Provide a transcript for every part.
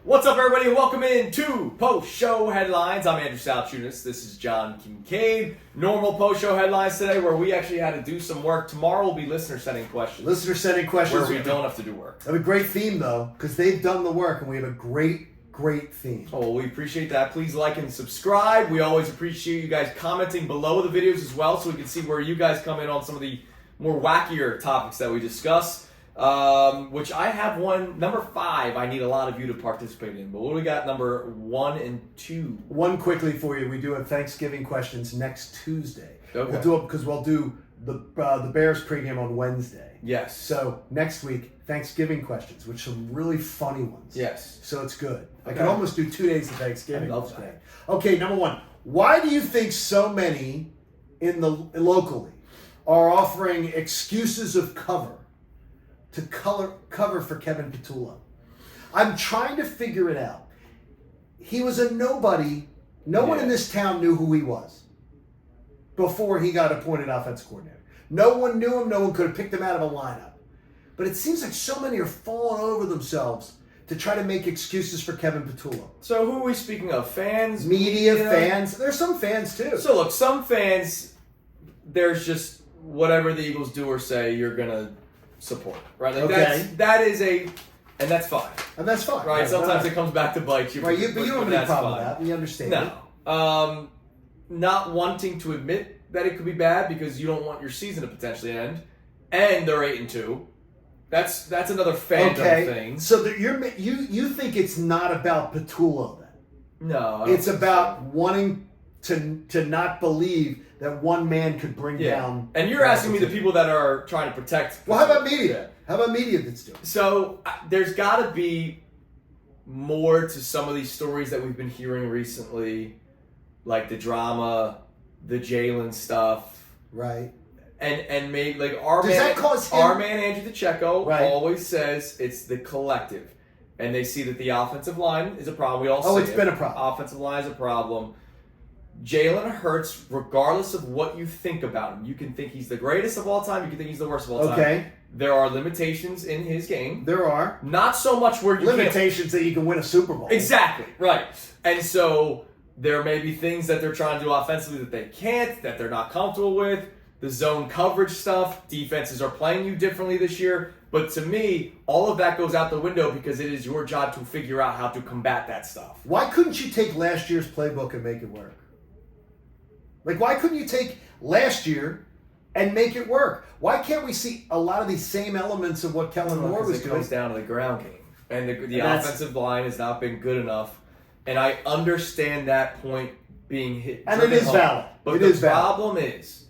What's up, everybody? Welcome in to Post-Show Headlines. I'm Andrew Salciunas. This is John Kincade. Normal Post-Show Headlines today, where we actually had to do some work. Tomorrow will be listener-sending questions. Listener-sending questions. Where we don't have to do work. Have a great theme, though, because they've done the work, and we have a great theme. Oh, well, we appreciate that. Please like and subscribe. We always appreciate you guys commenting below the videos as well, so we can see where you guys come in on some of the more wackier topics that we discuss. Which I have one, number 5, I need a lot of you to participate in. But what do we got, number 1 and 2? One quickly for you. We do have Thanksgiving questions next Tuesday. Okay. We'll do it because we'll do the Bears pregame on Wednesday. Yes. So next week, Thanksgiving questions, which are some really funny ones. Yes. So it's good. Okay. I can almost do 2 days of Thanksgiving. I love that. Okay, number 1. Why do you think so many locally are offering excuses of cover to cover for Kevin Patullo? I'm trying to figure it out. He was a nobody. No one in this town knew who he was before he got appointed offensive coordinator. No one knew him. No one could have picked him out of a lineup. But it seems like so many are falling over themselves to try to make excuses for Kevin Patullo. So who are we speaking of? Fans? Media, fans. There's some fans, too. So look, some fans, there's just whatever the Eagles do or say, you're going to support, right? Like okay. And that's fine. And that's fine. Right? Sometimes it comes back to bite you. Right, but you don't have any problem with that. We understand No. Not wanting to admit that it could be bad because you don't want your season to potentially end, and they're 8-2. That's another fandom thing. So that you think it's not about Patullo then? No. It's about wanting to not believe that one man could bring down. And you're asking me the people that are trying to protect. Well, how about media? How about media that's doing it? So there's got to be more to some of these stories that we've been hearing recently, like the drama, the Jalen stuff, right? And maybe like our man Andrew DeCecco always says it's the collective, and they see that the offensive line is a problem. We all see it's been a problem. Offensive line is a problem. Jalen Hurts, regardless of what you think about him, you can think he's the greatest of all time, you can think he's the worst of all time. Okay. There are limitations in his game. There are. Not so much where you limitations that you can win a Super Bowl. Exactly, right. And so there may be things that they're trying to do offensively that they can't, that they're not comfortable with. The zone coverage stuff, defenses are playing you differently this year. But to me, all of that goes out the window because it is your job to figure out how to combat that stuff. Why couldn't you take last year's playbook and make it work? Like, why couldn't you take last year and make it work? Why can't we see a lot of these same elements of what Kellen Moore was doing? It comes down to the ground game. And the offensive line has not been good enough. And I understand that point being hit. And it is valid. But the problem is,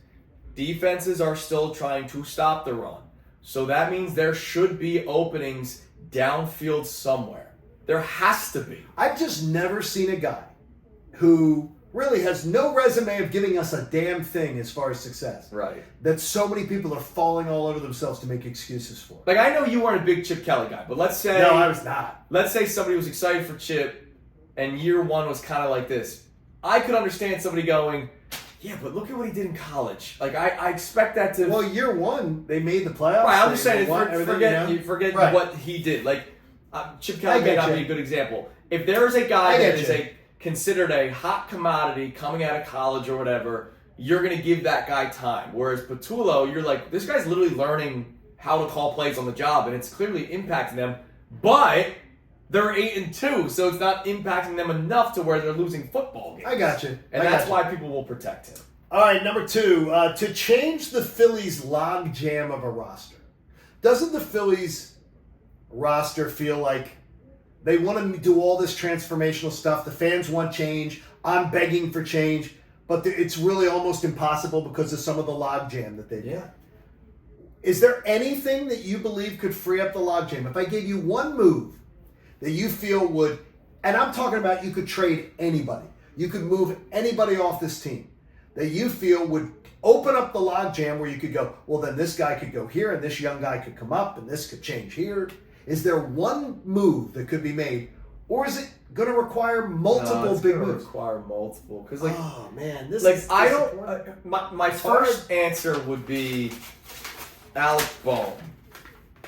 defenses are still trying to stop the run. So that means there should be openings downfield somewhere. There has to be. I've just never seen a guy who really has no resume of giving us a damn thing as far as success. Right. That so many people are falling all over themselves to make excuses for. Like, I know you weren't a big Chip Kelly guy, but let's say... No, I was not. Let's say somebody was excited for Chip, and year one was kind of like this. I could understand somebody going, yeah, but look at what he did in college. Like, I expect that to... Well, year one, they made the playoffs. Right, I'm just saying, forget right. what he did. Like, Chip Kelly may not be a good example. If there is a guy that is considered a hot commodity coming out of college or whatever, you're going to give that guy time. Whereas Patullo, you're like, this guy's literally learning how to call plays on the job, and it's clearly impacting them. But they're 8-2, so it's not impacting them enough to where they're losing football games. I got you. And that's why people will protect him. All right, number 2, to change the Phillies' log jam of a roster. Doesn't the Phillies roster feel like they want to do all this transformational stuff? The fans want change. I'm begging for change. But it's really almost impossible because of some of the logjam that they've got. Is there anything that you believe could free up the logjam? If I gave you one move that you feel would, and I'm talking about you could trade anybody. You could move anybody off this team that you feel would open up the logjam where you could go, well, then this guy could go here and this young guy could come up and this could change here. Is there one move that could be made, or is it going to require multiple big moves? Require multiple, because oh man, this like is I don't. My first answer would be Alec Bohm,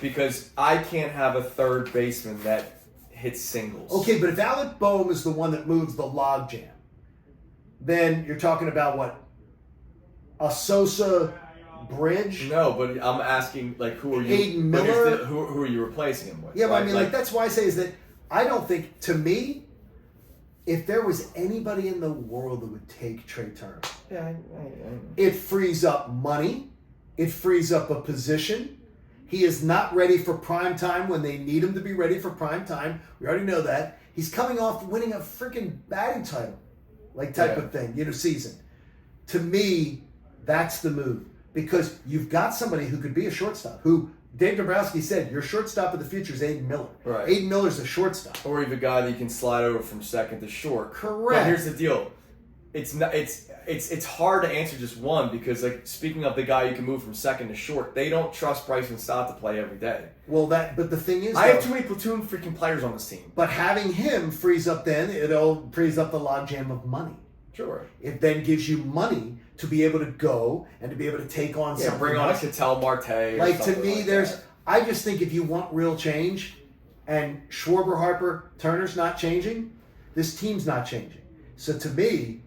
because I can't have a third baseman that hits singles. Okay, but if Alec Boehm is the one that moves the logjam, then you're talking about what? A Sosa Bridge? No, but I'm asking, like, who are you? Aiden Miller? Who are you replacing him with? Yeah, but right? I mean, like, that's why I say is that I don't think, to me, if there was anybody in the world that would take Trey Turner, it frees up money. It frees up a position. He is not ready for prime time when they need him to be ready for prime time. We already know that. He's coming off winning a freaking batting title, like type of thing, season. To me, that's the move. Because you've got somebody who could be a shortstop, who Dave Dombrowski said, your shortstop of the future is Aiden Miller. Right. Aiden Miller's a shortstop. Or even a guy that you can slide over from second to short. Correct. But here's the deal. It's hard to answer just one because, like, speaking of the guy you can move from second to short, they don't trust Bryson Stott to play every day. Well, but the thing is, I have too many platoon freaking players on this team. But having him frees up the logjam of money. Sure. It then gives you money to be able to go and to be able to take on something. Bring on a Ketel Marte. Like, to me, I just think if you want real change, and Schwarber, Harper, Turner's not changing, this team's not changing. So to me,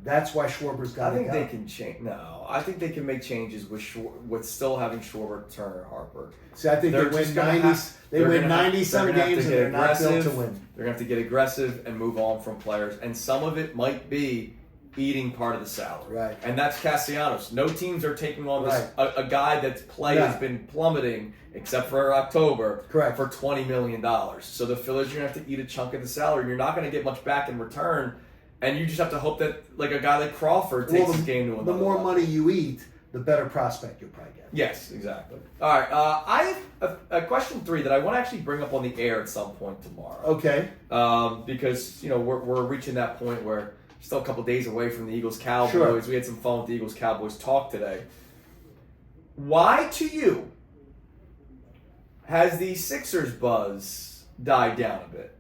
that's why Schwarber's got to go. I think they can change. No, I think they can make changes with still having Schwarber, Turner, Harper. See, I think they win 90. They win 90-some games, and they're not built to win. They're going to have to get aggressive and move on from players, and some of it might be eating part of the salary. Right. And that's Castellanos. No teams are taking on this a guy that's play has been plummeting, except for October, correct, for $20 million. So the Phillies are going to have to eat a chunk of the salary. You're not going to get much back in return, and you just have to hope that, like, a guy like Crawford takes his game to another level. The more level. Money you eat, the better prospect you'll probably get. Yes, exactly. All right, I have a question 3 that I want to actually bring up on the air at some point tomorrow. Okay. Because, we're reaching that point where still a couple days away from the Eagles-Cowboys. Sure. We had some fun with the Eagles-Cowboys talk today. Why, to you, has the Sixers buzz died down a bit?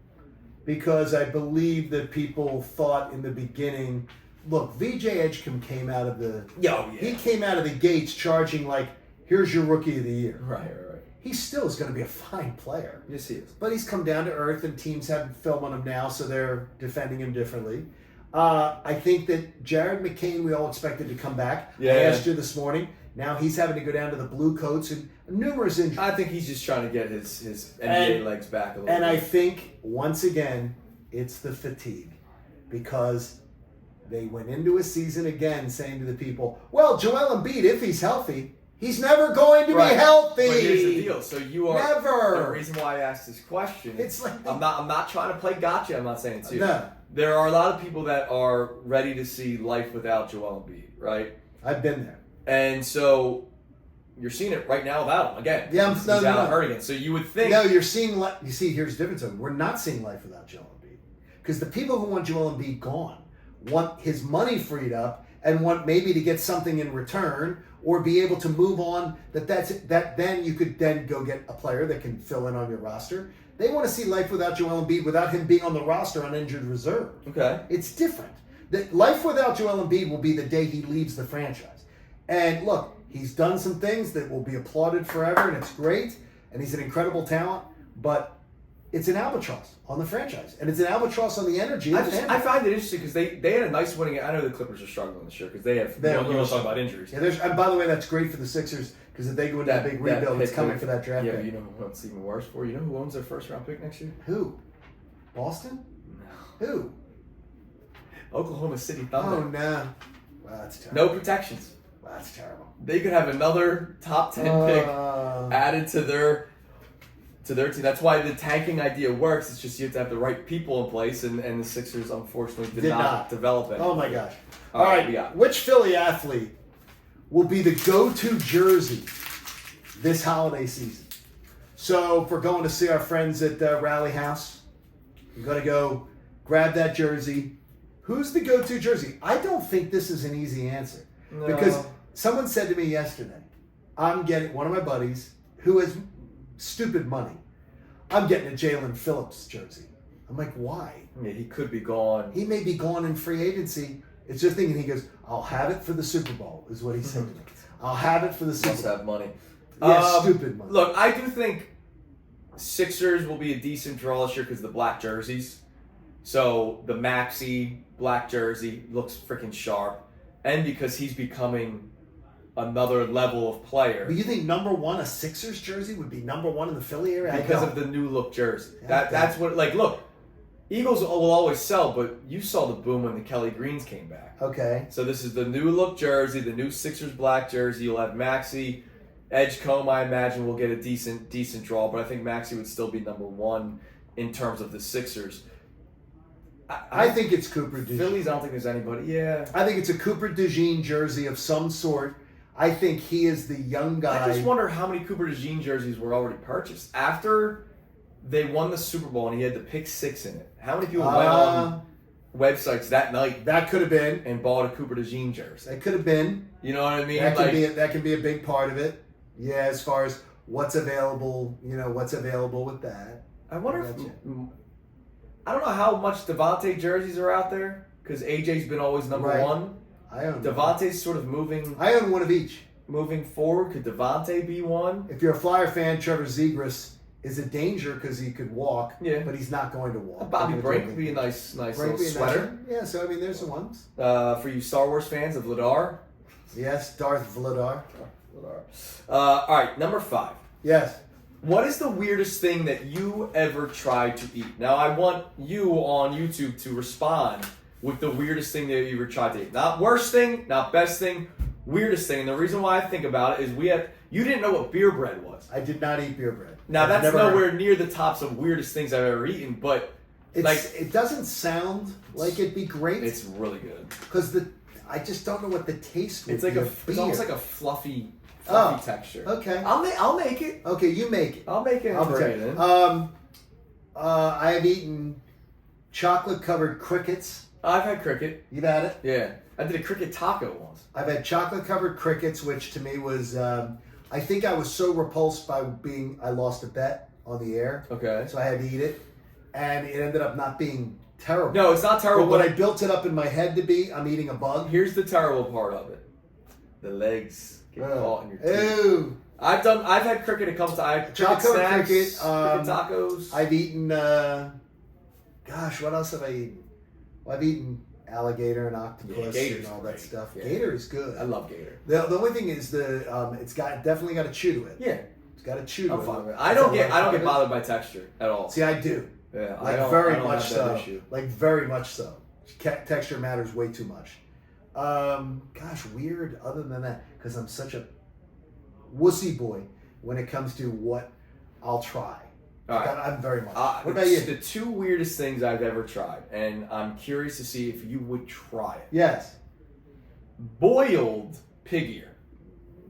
Because I believe that people thought in the beginning, look, VJ Edgecombe came out of the... He came out of the gates charging like, here's your Rookie of the Year. Right. He still is going to be a fine player. Yes, he is. But he's come down to earth, and teams have film on him now, so they're defending him differently. I think that Jared McCain, we all expected to come back. I asked you this morning. Now he's having to go down to the Blue Coats and numerous injuries. I think he's just trying to get his NBA legs back a little bit. And I think, once again, it's the fatigue. Because they went into a season again saying to the people, well, Joel Embiid, if he's healthy, he's never going to be healthy. But here's the deal. So you are never. The reason why I asked this question. It's like I'm not trying to play gotcha. I'm not saying it's you. No. There are a lot of people that are ready to see life without Joel Embiid, right? I've been there. And so you're seeing it right now without him again. Yeah, he's out hurt again. So you would think. No, you're seeing. You see, here's the difference. We're not seeing life without Joel Embiid, because the people who want Joel Embiid gone want his money freed up and want maybe to get something in return or be able to move on. Then you could then go get a player that can fill in on your roster. They want to see life without Joel Embiid, without him being on the roster on injured reserve. Okay. It's different. Life without Joel Embiid will be the day he leaves the franchise. And look, he's done some things that will be applauded forever, and it's great, and he's an incredible talent, but it's an albatross on the franchise, and it's an albatross on the energy. I find it interesting because they had a nice winning. I know the Clippers are struggling this year because they have. You want to talk about injuries? Yeah, and by the way, that's great for the Sixers because if they go into a big rebuild, it's coming for that draft pick. Yeah, you know what's even worse for? You know who owns their first round pick next year? Who? Boston? No. Who? Oklahoma City Thunder. Oh no, wow, that's terrible. No protections. Wow, that's terrible. They could have another top 10 pick added to their team. That's why the tanking idea works. It's just you have to have the right people in place, and the Sixers unfortunately did not develop it. Oh my gosh! All right, which Philly athlete will be the go-to jersey this holiday season? So if we're going to see our friends at Rally House, we're going to go grab that jersey. Who's the go-to jersey? I don't think this is an easy answer. No. Because someone said to me yesterday, I'm getting, one of my buddies who has stupid money, I'm getting a Jalen Phillips jersey. I'm like, why? Yeah, he could be gone. He may be gone in free agency. It's just thinking, he goes, I'll have it for the Super Bowl, is what he said to me. I'll have it for the Super Bowl. Must have money. Yeah, stupid money. Look, I do think Sixers will be a decent draw this year because of the black jerseys. So the Maxey black jersey looks freaking sharp. And because he's becoming another level of player. But you think number one, a Sixers jersey would be number one in the Philly area? Because of the new look jersey. That's what, like, look, Eagles will always sell, but you saw the boom when the Kelly Greens came back. Okay. So this is the new look jersey, the new Sixers black jersey. You'll have Maxey. Edgecombe, I imagine, will get a decent draw, but I think Maxey would still be number one in terms of the Sixers. I think it's Cooper DeJean. Phillies, I don't think there's anybody. Yeah. I think it's a Cooper DeJean jersey of some sort. I think he is the young guy. I just wonder how many Cooper DeJean jerseys were already purchased. After they won the Super Bowl and he had the pick 6 in it, how many people went on websites that night? That could have been. And bought a Cooper DeJean jersey. That could have been. You know what I mean? That could be a big part of it. Yeah, as far as what's available, what's available with that. I wonder if... I don't know how much Devontae jerseys are out there because AJ's been always number one. I own Devontae's sort of moving. I own one of each. Moving forward, could Devontae be one? If you're a Flyer fan, Trevor Zegras is a danger because he could walk, but he's not going to walk. Bobby Brink would be a nice little sweater. Yeah, so I mean, there's the ones. For you Star Wars fans of Vladar. Yes, Darth Vladar. All right, number 5. Yes. What is the weirdest thing that you ever tried to eat? Now, I want you on YouTube to respond with the weirdest thing that you ever tried to eat. Not worst thing, not best thing, weirdest thing. And the reason why I think about it is you didn't know what beer bread was. I did not eat beer bread. Now, that's nowhere near the tops of weirdest things I've ever eaten, but it doesn't sound like it'd be great. It's really good. Because I just don't know what the taste would be. It's almost like a fluffy texture. Okay. I'll make it. Okay, you make it. I'll make it. I'll bring it. I have eaten chocolate-covered crickets. I've had cricket. You've had it? Yeah. I did a cricket taco once. I've had chocolate-covered crickets, which to me was, I think I was so repulsed by I lost a bet on the air. Okay. So I had to eat it. And it ended up not being terrible. No, it's not terrible. But what I built it up in my head to be, I'm eating a bug. Here's the terrible part of it. The legs get caught in your teeth. Ew. I've had cricket a couple times. Chocolate cricket. Cricket tacos. I've eaten, what else have I eaten? Well, I've eaten alligator and octopus and all that stuff. Yeah. Gator is good. I love gator. The only thing is it's definitely got a chew to it. Yeah. It's got a chew to it. I'm fine with it. I don't get bothered by texture at all. See, I do. Yeah, very much so. Like very much so. Texture matters way too much. Weird. Other than that, because I'm such a wussy boy when it comes to what I'll try. All right. I'm very much. What about you? The 2 weirdest things I've ever tried, and I'm curious to see if you would try it. Yes. Boiled pig ear.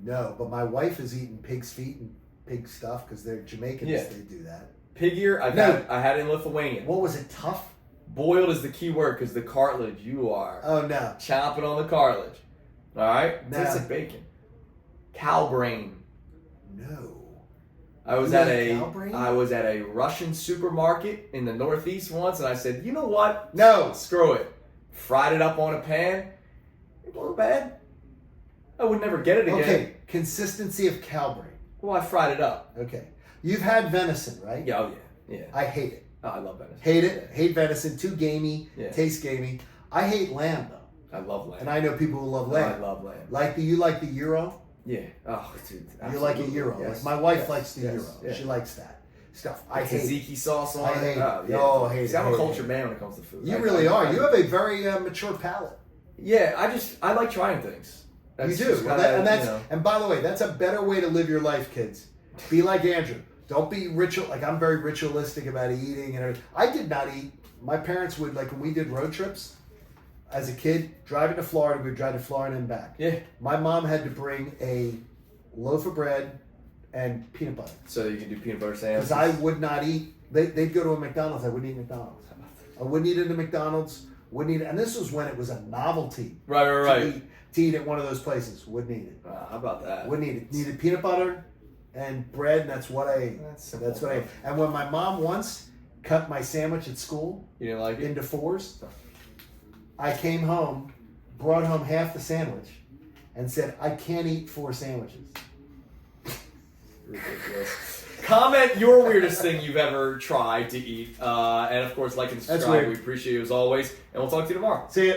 No, but my wife has eaten pig's feet and pig stuff because they're Jamaicans. Yeah. They do that. Pig ear, I had it in Lithuania. What was it, tough? Boiled is the key word because the cartilage, you are chomping on the cartilage. All right? No. Tastes like bacon. Cow brain. No. I was at a Russian supermarket in the Northeast once, and I said, you know what? No. Screw it. Fried it up on a pan. It wasn't bad. I would never get it again. Okay, consistency of cow brain. Well, I fried it up. Okay. You've had venison, right? Yeah, yeah. I hate it. Oh, I love venison. Hate it. Yeah. Hate venison. Too gamey. Yeah. Tastes gamey. I hate lamb, though. I love lamb. And I know people who love lamb. I love lamb. You like the gyro? Yeah. Oh, dude. You like a gyro. Yes. Like my wife likes the gyro. Yeah. She likes that stuff. I hate tzatziki sauce on it. I hate it. I hate it. I'm a cultured man when it comes to food. You really are. You have a very mature palate. Yeah, I like trying things. You do. And by the way, that's a better way to live your life, kids. Be like Andrew. Don't be ritual. Like I'm very ritualistic about eating and everything. I did not eat. My parents would, like when we did road trips as a kid, driving to Florida, we would drive to Florida and back. Yeah. My mom had to bring a loaf of bread and peanut butter. So you can do peanut butter sandwiches. Because I would not eat. They'd go to a McDonald's. I wouldn't eat McDonald's. I wouldn't eat at a McDonald's. Wouldn't eat. And this was when it was a novelty. Right. To eat at one of those places. Wouldn't eat it. How about that? Wouldn't eat it. Needed peanut butter and bread, and that's what I ate. That's what I ate. And when my mom once cut my sandwich at school, you didn't like it? Into 4s, I came home, brought home half the sandwich, and said, I can't eat 4 sandwiches. Ridiculous. Comment your weirdest thing you've ever tried to eat. And of course, like and subscribe. We appreciate you as always. And we'll talk to you tomorrow. See ya.